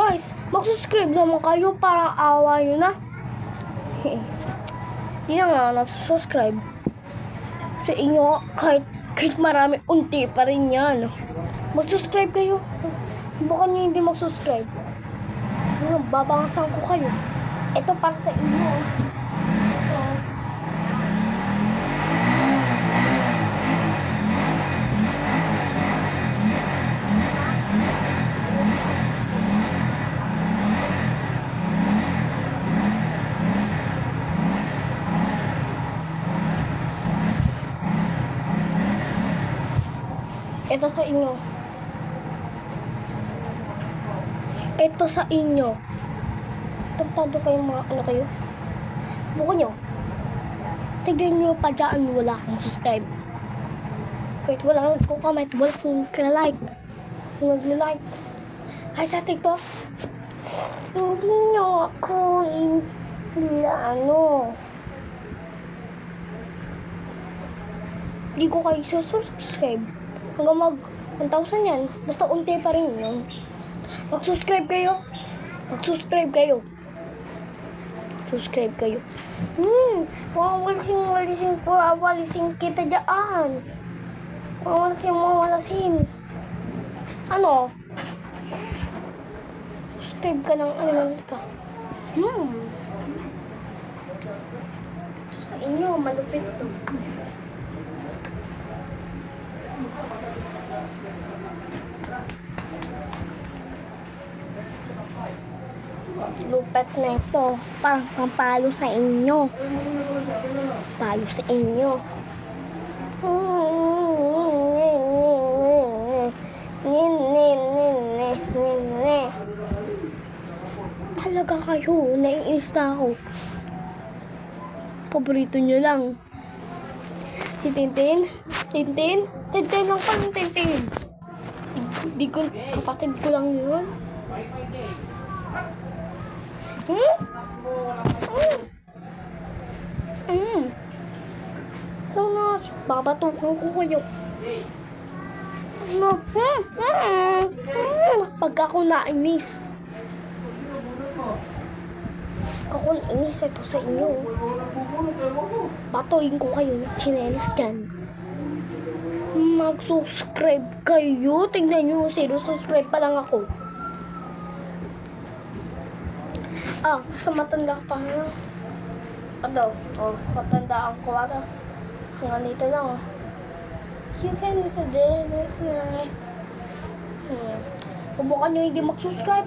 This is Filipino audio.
Guys, mag-subscribe naman kayo. Parang awa nyo na. Hindi na nga nag-subscribe. Sa inyo, kahit marami, unti pa rin yan. Mag-subscribe kayo. Baka nyo hindi mag-subscribe. Babangasan ko kayo. Ito para sa inyo. Ito sa inyo. Ito sa inyo. Tratado kayong mga ano kayo. Buko nyo. Tignan nyo pa dyan. Wala akong subscribe. Kahit wala akong comment. Wala akong like. Kung nag-like. Kahit sa TikTok. Hindi nyo ako hindi ko kayo subscribe. Hanggang mag 1,000 yan. Basta unti pa rin yun. Mag-subscribe kayo. Mag-subscribe kayo. Subscribe kayo. Wawalisin kita dyan. Wawalisin. Ano? Subscribe ka ng ano ka. Sa inyo, malupit to. Lupet na ito. Parang pampalo sa inyo. Palo sa inyo. Talaga kayo. Naiinis na ako. Paborito nyo lang. Si Tintin. Tintin lang pa ng Tintin. Di ko, kapatid ko lang yun. So na, babatukan ko kayo. Pag ako nainis. Ako nainis ito sa inyo. Batuin ko kayo ng chinelis dyan. Mag-subscribe kayo. Tingnan nyo, 0 subscribe pa lang ako. Basta matanda ka pa nga. Matandaan ko ata. Hanggang dito lang. You can listen this night. Subukan nyo hindi mag-subscribe.